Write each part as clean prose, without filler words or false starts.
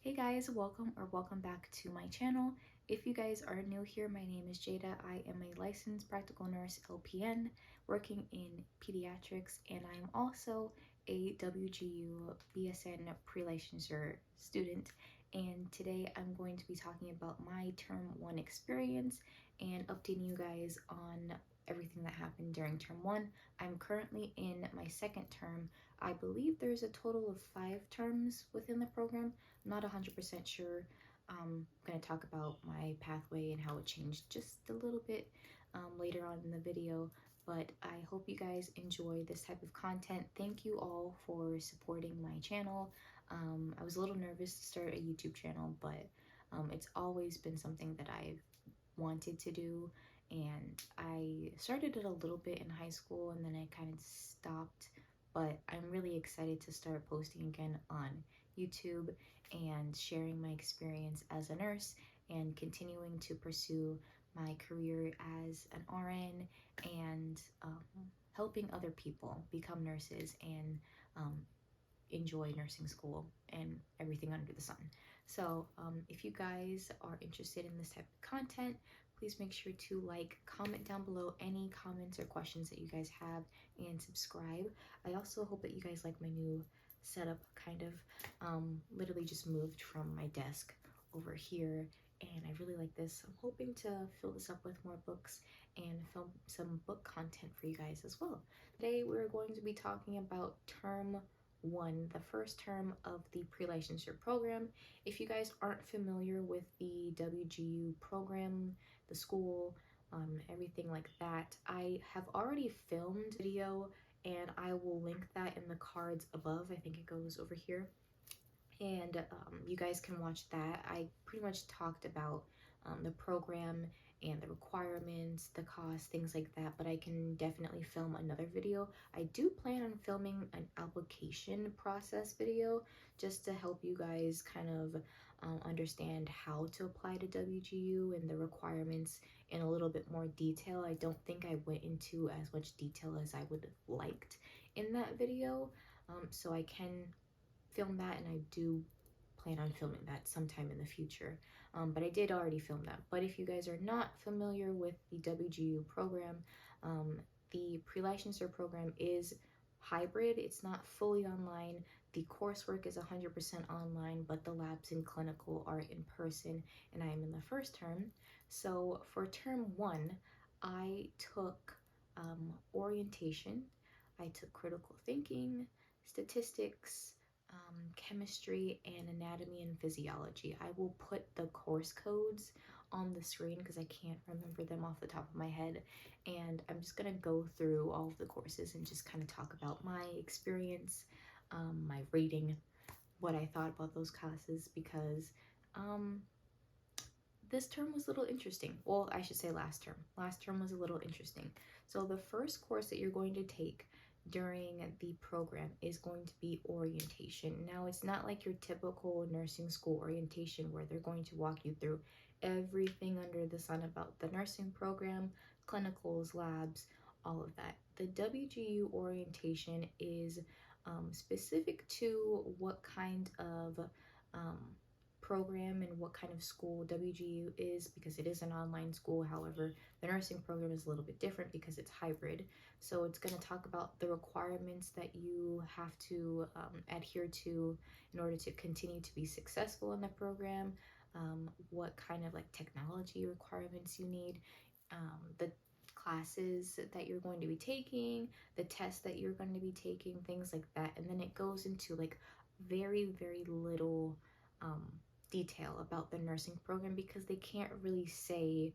Hey guys, welcome back to my channel. If you guys are new here, my name is Jada. I am a licensed practical nurse LPN working in pediatrics, and I am also a WGU BSN Pre-Licensure student. And today I'm going to be talking about my term 1 experience and updating you guys on everything that happened during term 1. I'm currently in my second term. I believe there's a total of 5 terms within the program. Not 100% sure. I'm going to talk about my pathway and how it changed just a little bit later on in the video, but I hope you guys enjoy this type of content. Thank you all for supporting my channel. I was a little nervous to start a YouTube channel, but it's always been something that I've wanted to do, and I started it a little bit in high school and then I kind of stopped, but I'm really excited to start posting again on YouTube and sharing my experience as a nurse and continuing to pursue my career as an RN and helping other people become nurses and enjoy nursing school and everything under the sun. So if you guys are interested in this type of content, please make sure to comment down below any comments or questions that you guys have, and subscribe. I also hope that you guys like my new setup. Kind of literally just moved from my desk over here, and I really like this. I'm hoping to fill this up with more books and film some book content for you guys as well. Today we're going to be talking about term 1, the first term of the pre-licensure program. If you guys aren't familiar with the WGU program, the school, everything like that, I have already filmed a video and I will link that in the cards above. I think it goes over here, and you guys can watch that. I pretty much talked about the program and the requirements, the cost, things like that, but I can definitely film another video. I do plan on filming an application process video just to help you guys kind of understand how to apply to WGU and the requirements in a little bit more detail. I don't think I went into as much detail as I would have liked in that video, so I can film that, and I do plan on filming that sometime in the future, but I did already film that. But if you guys are not familiar with the WGU program, the pre-licensure program is hybrid. It's not fully online. The coursework is 100% online, but the labs and clinical are in person, and I am in the first term. So for term 1, I took orientation, I took critical thinking, statistics, chemistry, and anatomy and physiology. I will put the course codes on the screen because I can't remember them off the top of my head, and I'm just gonna go through all of the courses and just kind of talk about my experience, my rating, what I thought about those classes, because this term was a little interesting. Well, I should say last term. Last term was a little interesting. So the first course that you're going to take during the program is going to be orientation. Now, it's not like your typical nursing school orientation where they're going to walk you through everything under the sun about the nursing program, clinicals, labs, all of that. The WGU orientation is specific to what kind of program and what kind of school WGU is, because it is an online school. However, the nursing program is a little bit different because it's hybrid. So it's going to talk about the requirements that you have to adhere to in order to continue to be successful in the program, what kind of technology requirements you need, the classes that you're going to be taking, the tests that you're going to be taking, things like that. And then it goes into very, very little detail about the nursing program, because they can't really say,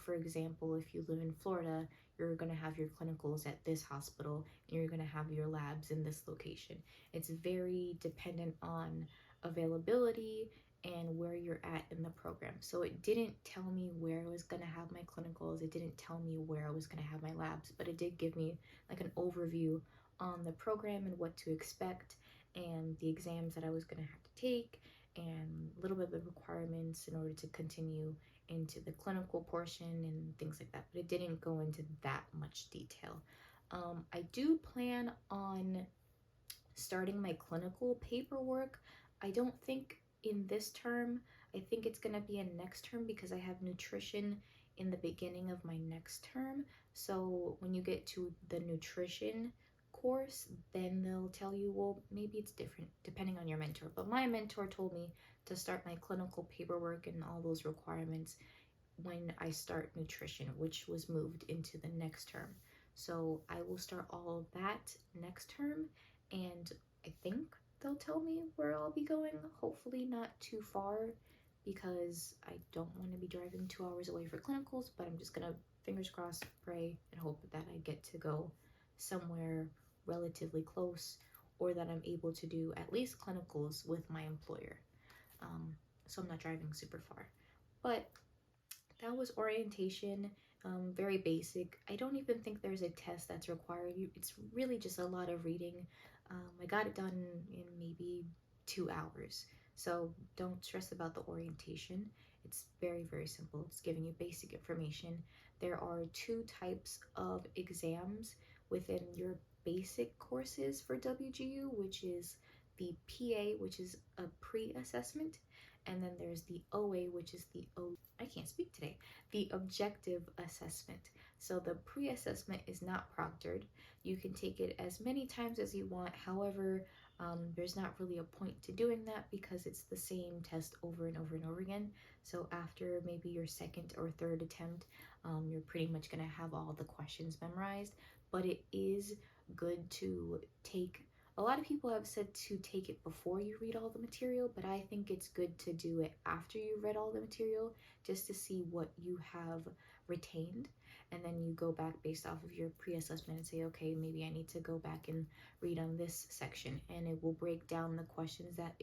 for example, if you live in Florida, you're going to have your clinicals at this hospital and you're going to have your labs in this location. It's very dependent on availability and where you're at in the program. So it didn't tell me where I was going to have my clinicals. It didn't tell me where I was going to have my labs, but it did give me an overview on the program and what to expect, and the exams that I was going to have to take, and a little bit of the requirements in order to continue into the clinical portion and things like that. But it didn't go into that much detail. I do plan on starting my clinical paperwork. I don't think in this term, I think it's gonna be in next term because I have nutrition in the beginning of my next term. So when you get to the nutrition course, then they'll tell you, well, maybe it's different depending on your mentor. But my mentor told me to start my clinical paperwork and all those requirements when I start nutrition, which was moved into the next term. So I will start all of that next term, and I think they'll tell me where I'll be going. Hopefully not too far, because I don't want to be driving 2 hours away for clinicals, but I'm just gonna, fingers crossed, pray and hope that I get to go somewhere relatively close, or that I'm able to do at least clinicals with my employer. So I'm not driving super far. But that was orientation, very basic. I don't even think there's a test that's required. It's really just a lot of reading. I got it done in maybe 2 hours. So don't stress about the orientation. It's very, very simple. It's giving you basic information. There are 2 types of exams within your basic courses for WGU, which is the PA, which is a pre-assessment, and then there's the OA, which is I can't speak today, the objective assessment. So the pre-assessment is not proctored. You can take it as many times as you want. However, there's not really a point to doing that because it's the same test over and over and over again. So after maybe your second or third attempt, you're pretty much gonna have all the questions memorized. But it is good to take. A lot of people have said to take it before you read all the material, but I think it's good to do it after you've read all the material, just to see what you have retained. And then you go back based off of your pre-assessment and say, okay, maybe I need to go back and read on this section, and it will break down the questions that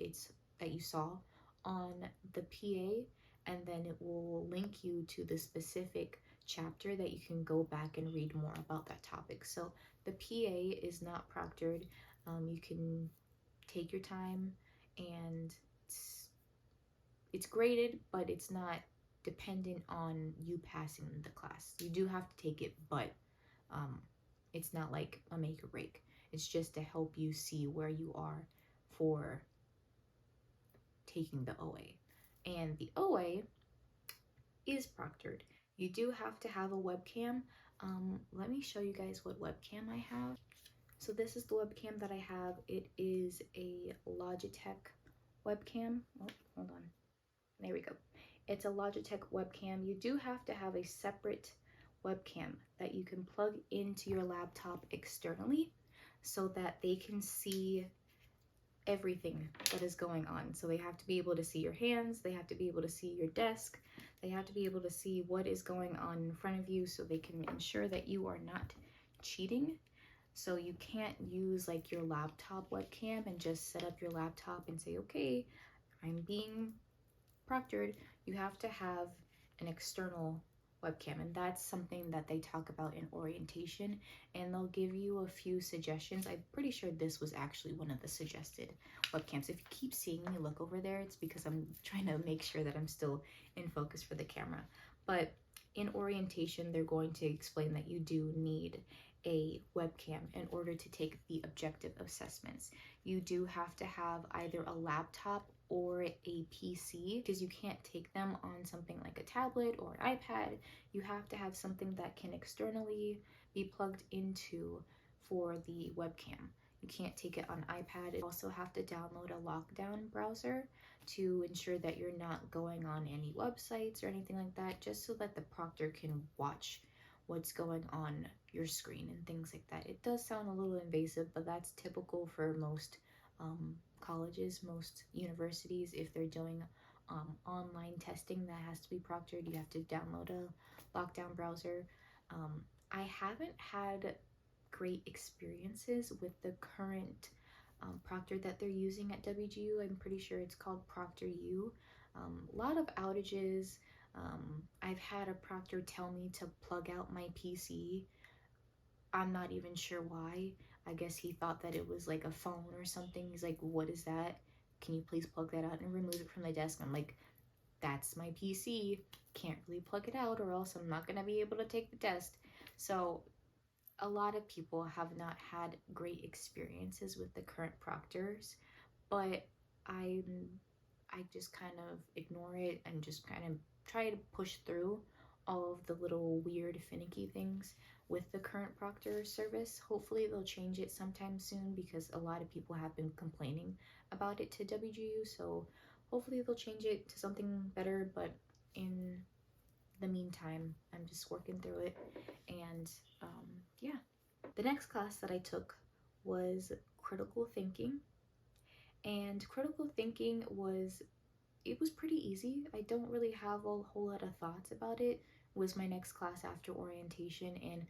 you saw on the PA, and then it will link you to the specific chapter that you can go back and read more about that topic. So the PA is not proctored. You can take your time, and it's graded, but it's not dependent on you passing the class. You do have to take it, but it's not like a make or break. It's just to help you see where you are for taking the OA. And the OA is proctored. You do have to have a webcam. Let me show you guys what webcam I have. So this is the webcam that I have. It is a Logitech webcam. Oh, hold on. There we go. It's a Logitech webcam. You do have to have a separate webcam that you can plug into your laptop externally so that they can see everything that is going on. So they have to be able to see your hands, they have to be able to see your desk, they have to be able to see what is going on in front of you so they can ensure that you are not cheating. So you can't use like your laptop webcam and just set up your laptop and say, okay, I'm being proctored. You have to have an external webcam, and that's something that they talk about in orientation, and they'll give you a few suggestions. I'm pretty sure this was actually one of the suggested webcams. If you keep seeing me look over there, it's because I'm trying to make sure that I'm still in focus for the camera. But in orientation, they're going to explain that you do need a webcam in order to take the objective assessments. You do have to have either a laptop or a PC, because you can't take them on something like a tablet or an iPad. You have to have something that can externally be plugged into for the webcam. You can't take it on iPad. You also have to download a lockdown browser to ensure that you're not going on any websites or anything like that, just so that the proctor can watch what's going on your screen and things like that. It does sound a little invasive, but that's typical for most colleges, most universities. If they're doing online testing that has to be proctored, you have to download a lockdown browser. I haven't had great experiences with the current proctor that they're using at WGU. I'm pretty sure it's called ProctorU. A lot of outages. I've had a proctor tell me to plug out my PC. I'm not even sure why. I guess he thought that it was like a phone or something. He's like, what is that? Can you please plug that out and remove it from the desk? I'm like, that's my PC. Can't really plug it out, or else I'm not going to be able to take the test. So a lot of people have not had great experiences with the current proctors, but I just kind of ignore it and just kind of try to push through all of the little weird finicky things with the current proctor service. Hopefully they'll change it sometime soon because a lot of people have been complaining about it to WGU, so hopefully they'll change it to something better, but in the meantime I'm just working through it. And yeah, the next class that I took was critical thinking, and critical thinking was, it was pretty easy. I don't really have a whole lot of thoughts about it. It was my next class after orientation, and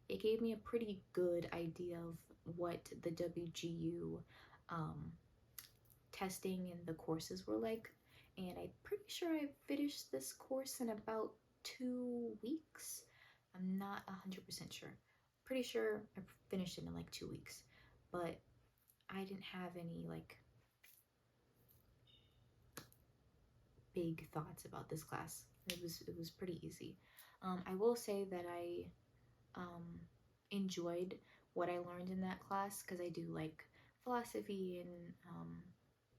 it gave me a pretty good idea of what the WGU um, testing and the courses were like. And I'm pretty sure I finished this course in about 2 weeks. I'm not 100% sure. Pretty sure I finished it in like 2 weeks, but I didn't have any like big thoughts about this class. It was pretty easy. I will say that I enjoyed what I learned in that class because I do like philosophy and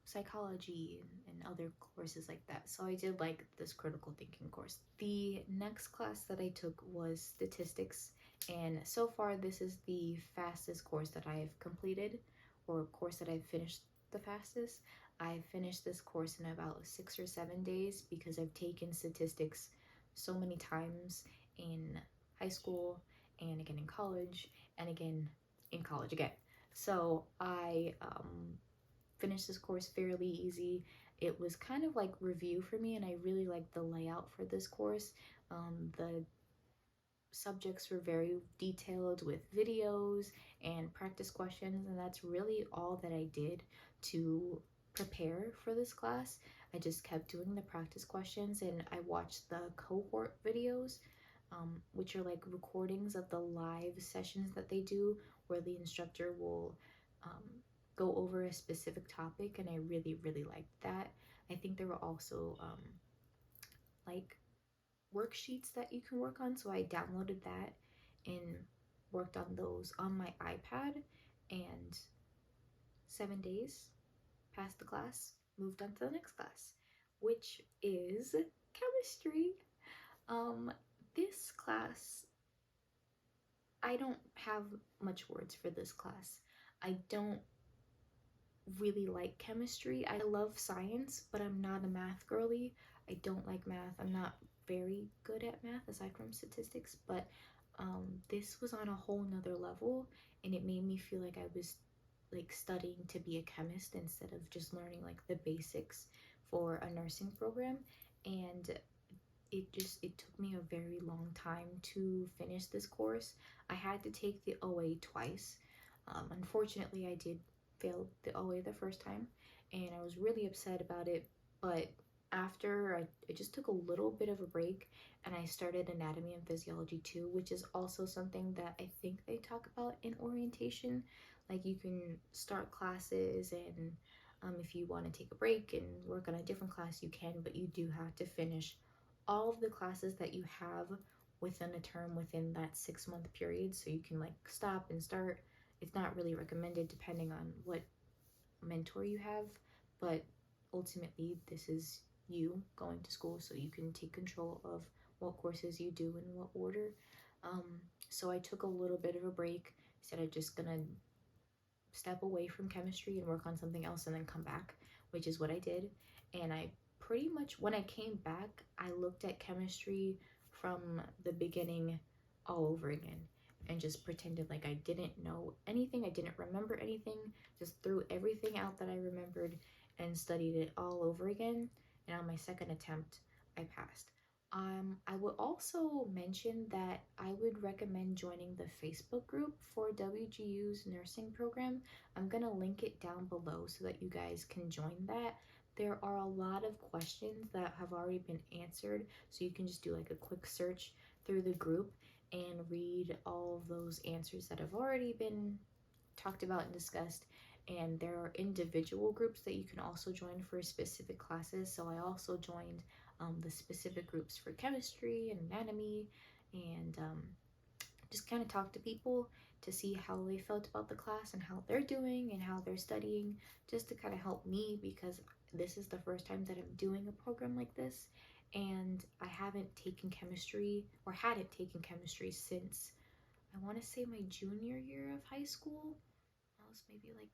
psychology and other courses like that. So I did like this critical thinking course. The next class that I took was statistics, and so far this is the fastest course that I've completed, or course that I've finished the fastest. I finished this course in about 6 or 7 days because I've taken statistics so many times in high school and again in college and again in college again. So I finished this course fairly easy. It was kind of like review for me, and I really liked the layout for this course. The subjects were very detailed with videos and practice questions, and that's really all that I did to prepare for this class. I just kept doing the practice questions, and I watched the cohort videos, which are like recordings of the live sessions that they do where the instructor will um, go over a specific topic, and I really, really liked that. I think there were also like worksheets that you can work on, so I downloaded that and worked on those on my iPad, and 7 days passed the class, moved on to the next class, which is chemistry. Um, this class, I don't have much words for this class. I don't really like chemistry. I love science, but I'm not a math girly. I don't like math. I'm not very good at math aside from statistics, but this was on a whole nother level, and it made me feel like I was like studying to be a chemist instead of just learning like the basics for a nursing program. And it took me a very long time to finish this course. I had to take the OA twice. Unfortunately, I did fail the OA the first time, and I was really upset about it. But after I just took a little bit of a break, and I started anatomy and physiology too, which is also something that I think they talk about in orientation. Like you can start classes, and if you want to take a break and work on a different class, you can, but you do have to finish all of the classes that you have within a term within that 6 month period, so you can like stop and start. It's not really recommended depending on what mentor you have, but ultimately this is you going to school, so you can take control of what courses you do in what order. So I took a little bit of a break, said I'm just gonna step away from chemistry and work on something else and then come back, which is what I did. And I pretty much, when I came back, I looked at chemistry from the beginning all over again and just pretended like I didn't know anything, I didn't remember anything, just threw everything out that I remembered and studied it all over again. And on my second attempt, I passed. I would also mention that I would recommend joining the Facebook group for WGU's nursing program. I'm gonna link it down below so that you guys can join that. There are a lot of questions that have already been answered, so you can just do like a quick search through the group and read all of those answers that have already been talked about and discussed. And there are individual groups that you can also join for specific classes. So I also joined the specific groups for chemistry and anatomy, and just kind of talk to people to see how they felt about the class and how they're doing and how they're studying, just to kind of help me, because this is the first time that I'm doing a program like this, and I haven't taken chemistry, or hadn't taken chemistry since, I want to say, my junior year of high school. That was maybe like,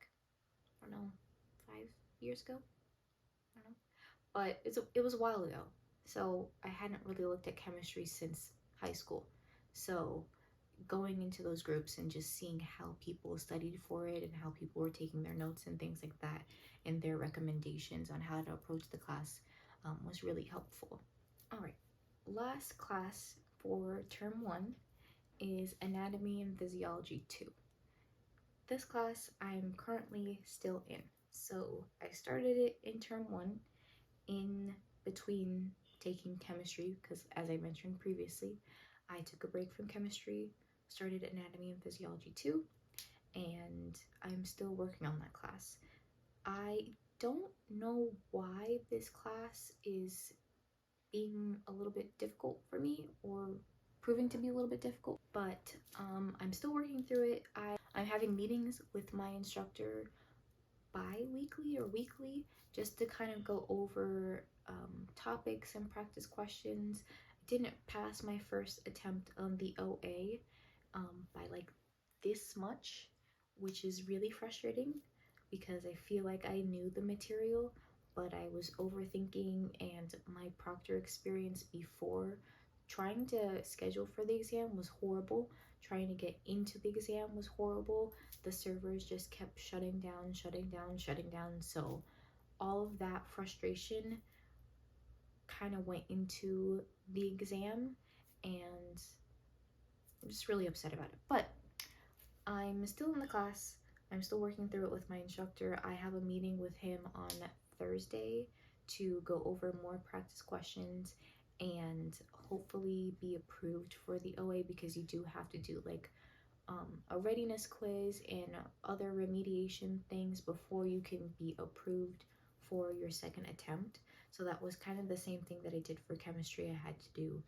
I don't know, 5 years ago. I don't know, but it was a while ago. So I hadn't really looked at chemistry since high school. So going into those groups and just seeing how people studied for it and how people were taking their notes and things like that, and their recommendations on how to approach the class, was really helpful. All right, last class for term 1 is Anatomy and Physiology 2. This class I'm currently still in. So I started it in term 1 in between taking chemistry, because as I mentioned previously, I took a break from chemistry, started Anatomy and Physiology 2, and I'm still working on that class. I don't know why this class is being a little bit difficult for me, or proving to be a little bit difficult, but I'm still working through it. I'm having meetings with my instructor bi-weekly or weekly, just to kind of go over topics and practice questions. I didn't pass my first attempt on the OA by like this much, which is really frustrating, because I feel like I knew the material, but I was overthinking, and my proctor experience before trying to schedule for the exam was horrible. Trying to get into the exam was horrible. The servers just kept shutting down, shutting down, shutting down. So all of that frustration kind of went into the exam, and I'm just really upset about it. But I'm still in the class. I'm still working through it with my instructor. I have a meeting with him on Thursday to go over more practice questions and hopefully be approved for the OA, because you do have to do like a readiness quiz and other remediation things before you can be approved for your second attempt. So that was kind of the same thing that I did for chemistry. I had to do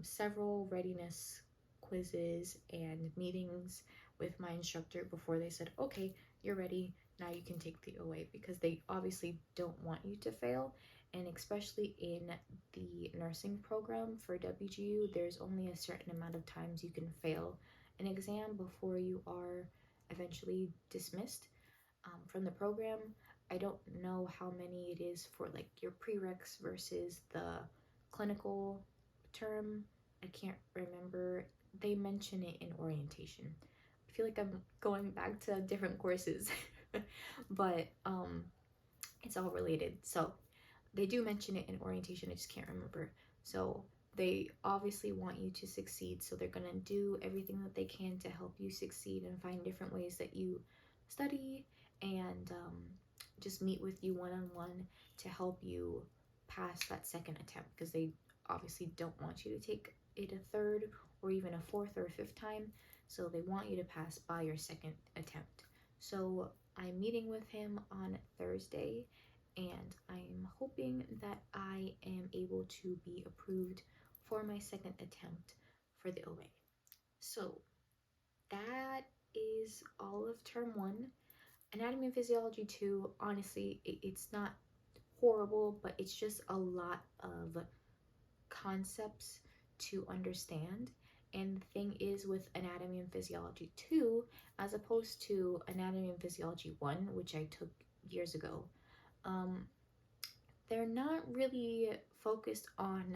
several readiness quizzes and meetings with my instructor before they said, okay, you're ready, now you can take the OA, because they obviously don't want you to fail. And especially in the nursing program for WGU, there's only a certain amount of times you can fail an exam before you are eventually dismissed from the program. I don't know how many it is for like your prereqs versus the clinical term. I can't remember. They mention it in orientation. I feel like I'm going back to different courses, but it's all related. So they do mention it in orientation, I just can't remember. So they obviously want you to succeed, so they're gonna do everything that they can to help you succeed and find different ways that you study, and just meet with you one-on-one to help you pass that second attempt, because they obviously don't want you to take it a third or even a fourth or a fifth time, so they want you to pass by your second attempt. So I'm meeting with him on Thursday, and I'm hoping that I am able to be approved for my second attempt for the OA. So that is all of term 1. Anatomy and Physiology 2, honestly, it's not horrible, but it's just a lot of concepts to understand. And the thing is, with Anatomy and Physiology 2, as opposed to Anatomy and Physiology 1, which I took years ago, they're not really focused on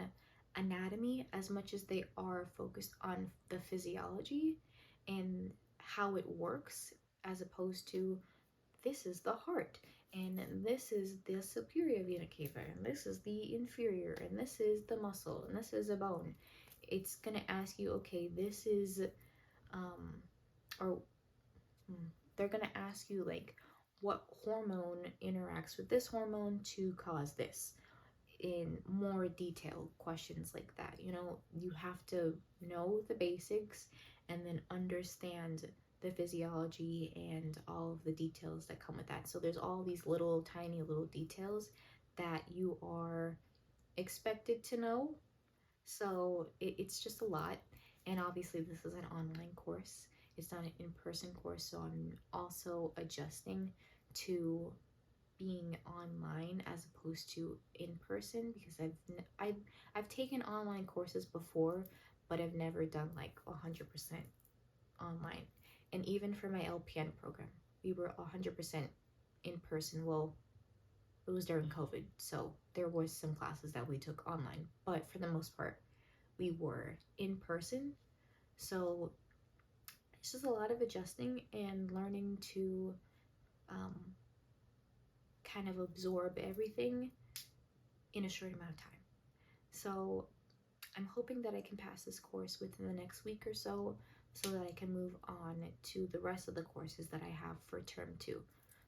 anatomy as much as they are focused on the physiology and how it works, as opposed to this is the heart, and this is the superior vena cava, and this is the inferior, and this is the muscle, and this is a bone. It's gonna ask you, okay, this is or they're gonna ask you like, what hormone interacts with this hormone to cause this, in more detailed questions like that. You know, you have to know the basics and then understand the physiology and all of the details that come with that. So there's all these little tiny little details that you are expected to know. So it's just a lot. And obviously this is an online course, It's not an in-person course, so I'm also adjusting to being online as opposed to in person, because I've taken online courses before, but I've never done like 100% online. And even for my LPN program, we were 100% in person. Well, it was during COVID, so there was some classes that we took online, but for the most part, we were in person. So it's just a lot of adjusting and learning to um, kind of absorb everything in a short amount of time. So I'm hoping that I can pass this course within the next week or so that I can move on to the rest of the courses that I have for term 2.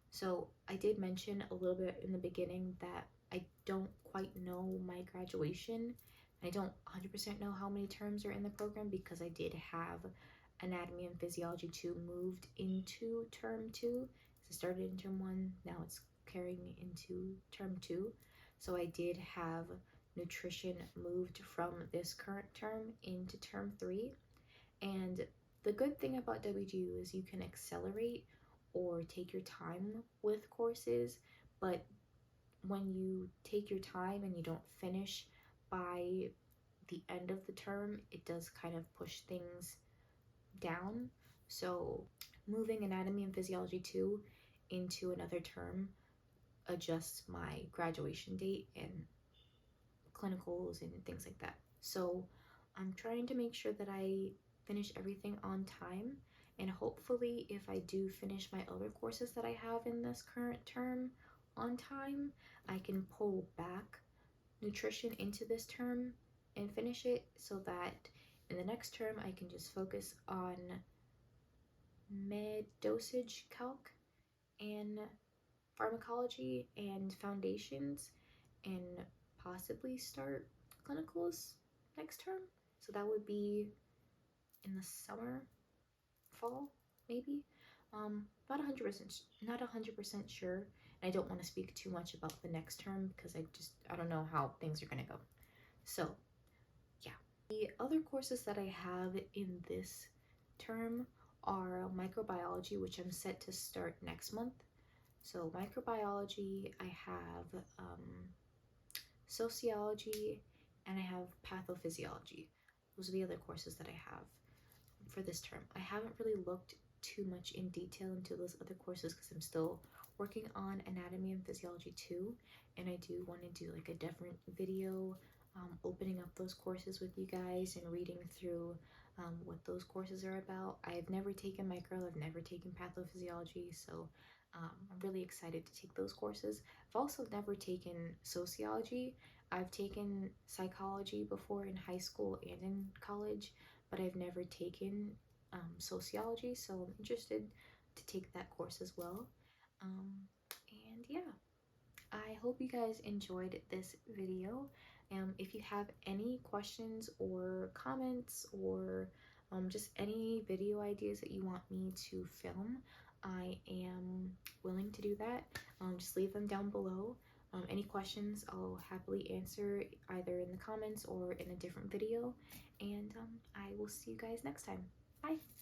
So I did mention a little bit in the beginning that I don't quite know my graduation. I don't 100% know how many terms are in the program, because I did have anatomy and physiology 2 moved into term 2. So it started in term 1, now it's carrying me into term 2. So I did have nutrition moved from this current term into term 3. And the good thing about WGU is you can accelerate or take your time with courses, but when you take your time and you don't finish by the end of the term, it does kind of push things down. So moving anatomy and physiology 2 into another term adjusts my graduation date and clinicals and things like that. So I'm trying to make sure that I finish everything on time, and hopefully if I do finish my other courses that I have in this current term on time, I can pull back nutrition into this term and finish it, so that in the next term I can just focus on med dosage calc and pharmacology and foundations, and possibly start clinicals next term. So that would be in the summer, fall, maybe. Not 100% sure. And I don't want to speak too much about the next term because I don't know how things are gonna go. So yeah, the other courses that I have in this term are microbiology, which I'm set to start next month. So microbiology, I have sociology, and I have pathophysiology. Those are the other courses that I have for this term. I haven't really looked too much in detail into those other courses because I'm still working on anatomy and physiology 2, and I do want to do like a different video opening up those courses with you guys and reading through what those courses are about. I've never taken micro, I've never taken pathophysiology, so I'm really excited to take those courses. I've also never taken sociology. I've taken psychology before in high school and in college, but I've never taken sociology, so I'm interested to take that course as well. And yeah, I hope you guys enjoyed this video. If you have any questions or comments, or just any video ideas that you want me to film, I am willing to do that. Just leave them down below. Any questions I'll happily answer either in the comments or in a different video. And I will see you guys next time. Bye!